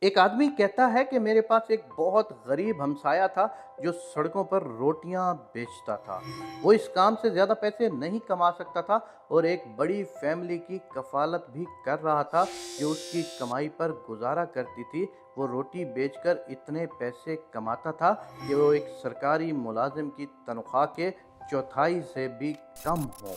ایک آدمی کہتا ہے کہ میرے پاس ایک بہت غریب ہمسایا تھا جو سڑکوں پر روٹیاں بیچتا تھا۔ وہ اس کام سے زیادہ پیسے نہیں کما سکتا تھا اور ایک بڑی فیملی کی کفالت بھی کر رہا تھا جو اس کی کمائی پر گزارا کرتی تھی۔ وہ روٹی بیچ کر اتنے پیسے کماتا تھا کہ وہ ایک سرکاری ملازم کی تنخواہ کے چوتھائی سے بھی کم ہو۔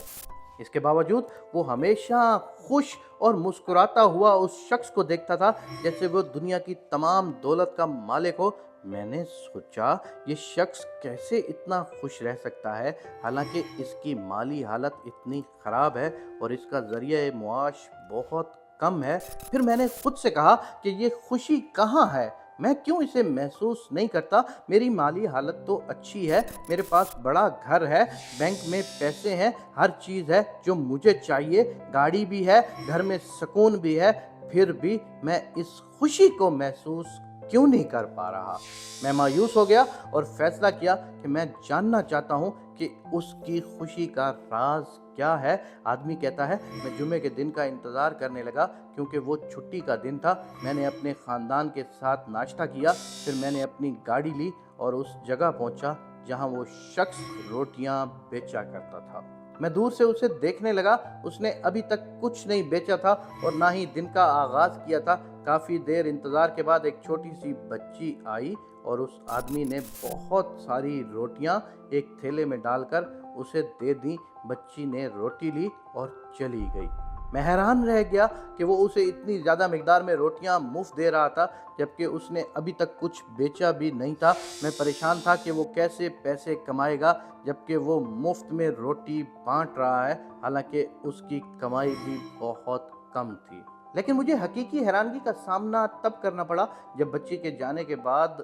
اس کے باوجود وہ ہمیشہ خوش اور مسکراتا ہوا اس شخص کو دیکھتا تھا جیسے وہ دنیا کی تمام دولت کا مالک ہو۔ میں نے سوچا یہ شخص کیسے اتنا خوش رہ سکتا ہے حالانکہ اس کی مالی حالت اتنی خراب ہے اور اس کا ذریعہ معاش بہت کم ہے۔ پھر میں نے خود سے کہا کہ یہ خوشی کہاں ہے؟ میں کیوں اسے محسوس نہیں کرتا؟ میری مالی حالت تو اچھی ہے، میرے پاس بڑا گھر ہے، بینک میں پیسے ہیں، ہر چیز ہے جو مجھے چاہیے، گاڑی بھی ہے، گھر میں سکون بھی ہے، پھر بھی میں اس خوشی کو محسوس کیوں نہیں کر پا رہا؟ میں مایوس ہو گیا اور فیصلہ کیا کہ میں جاننا چاہتا ہوں کہ اس کی خوشی کا راز کیا ہے۔ آدمی کہتا ہے میں جمعے کے دن کا انتظار کرنے لگا کیونکہ وہ چھٹی کا دن تھا۔ میں نے اپنے خاندان کے ساتھ ناشتہ کیا، پھر میں نے اپنی گاڑی لی اور اس جگہ پہنچا جہاں وہ شخص روٹیاں بیچا کرتا تھا۔ میں دور سے اسے دیکھنے لگا، اس نے ابھی تک کچھ نہیں بیچا تھا اور نہ ہی دن کا آغاز کیا تھا۔ کافی دیر انتظار کے بعد ایک چھوٹی سی بچی آئی اور اس آدمی نے بہت ساری روٹیاں ایک تھیلے میں ڈال کر اسے دے دیں۔ بچی نے روٹی لی اور چلی گئی۔ میں حیران رہ گیا کہ وہ اسے اتنی زیادہ مقدار میں روٹیاں مفت دے رہا تھا جبکہ اس نے ابھی تک کچھ بیچا بھی نہیں تھا۔ میں پریشان تھا کہ وہ کیسے پیسے کمائے گا جبکہ وہ مفت میں روٹی بانٹ رہا ہے، حالانکہ اس کی کمائی بھی بہت کم تھی۔ لیکن مجھے حقیقی حیرانگی کا سامنا تب کرنا پڑا جب بچی کے جانے کے بعد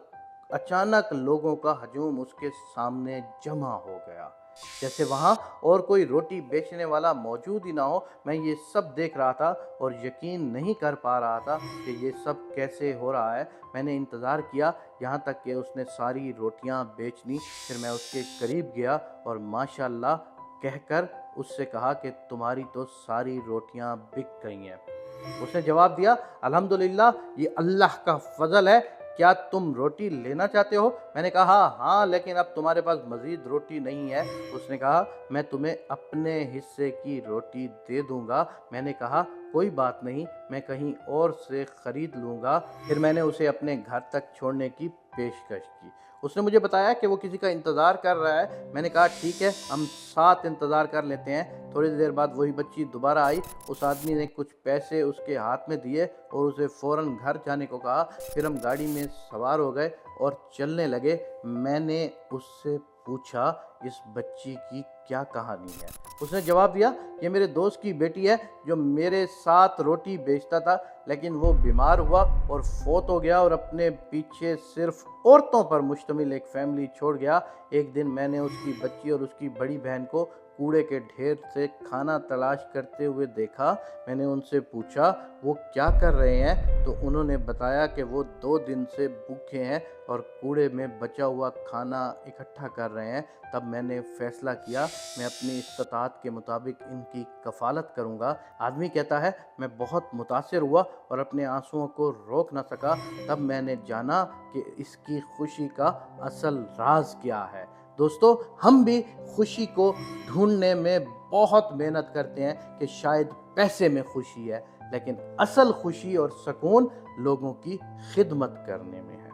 اچانک لوگوں کا ہجوم اس کے سامنے جمع ہو گیا، جیسے وہاں اور کوئی روٹی بیچنے والا موجود ہی نہ ہو۔ میں یہ سب دیکھ رہا تھا اور یقین نہیں کر پا رہا تھا کہ یہ سب کیسے ہو رہا ہے۔ میں نے انتظار کیا یہاں تک کہ اس نے ساری روٹیاں بیچ لی، پھر میں اس کے قریب گیا اور ماشاءاللہ کہہ کر اس سے کہا کہ تمہاری تو ساری روٹیاں بک گئی ہیں۔ اس نے جواب دیا الحمدللہ، یہ اللہ کا فضل ہے، کیا تم روٹی لینا چاہتے ہو؟ میں نے کہا ہاں، لیکن اب تمہارے پاس مزید روٹی نہیں ہے۔ اس نے کہا میں تمہیں اپنے حصے کی روٹی دے دوں گا۔ میں نے کہا کوئی بات نہیں، میں کہیں اور سے خرید لوں گا۔ پھر میں نے اسے اپنے گھر تک چھوڑنے کی پیشکش کی۔ اس نے مجھے بتایا کہ وہ کسی کا انتظار کر رہا ہے۔ میں نے کہا ٹھیک ہے، ہم ساتھ انتظار کر لیتے ہیں۔ تھوڑی دیر بعد وہی بچی دوبارہ آئی۔ اس آدمی نے کچھ پیسے اس کے ہاتھ میں دیے اور اسے فوراً گھر جانے کو کہا۔ پھر ہم گاڑی میں سوار ہو گئے اور چلنے لگے۔ میں نے اس سے پوچھا اس بچی کی کیا کہانی ہے؟ اس نے جواب دیا یہ میرے دوست کی بیٹی ہے جو میرے ساتھ روٹی بیچتا تھا، لیکن وہ بیمار ہوا اور فوت ہو گیا اور اپنے پیچھے صرف عورتوں پر مشتمل ایک فیملی چھوڑ گیا۔ ایک دن میں نے اس کی بچی اور اس کی بڑی بہن کو کوڑے کے ڈھیر سے کھانا تلاش کرتے ہوئے دیکھا۔ میں نے ان سے پوچھا وہ کیا کر رہے ہیں تو انہوں نے بتایا کہ وہ 2 دن سے بھوکے ہیں اور کوڑے میں بچا ہوا کھانا اکٹھا کر رہے ہیں۔ تب میں نے فیصلہ کیا میں اپنی استطاعت کے مطابق ان کی کفالت کروں گا۔ آدمی کہتا ہے میں بہت متاثر ہوا اور اپنے آنسوؤں کو روک نہ سکا۔ تب میں نے جانا کہ اس کی خوشی کا اصل راز کیا ہے۔ دوستو، ہم بھی خوشی کو ڈھونڈنے میں بہت محنت کرتے ہیں کہ شاید پیسے میں خوشی ہے، لیکن اصل خوشی اور سکون لوگوں کی خدمت کرنے میں ہے۔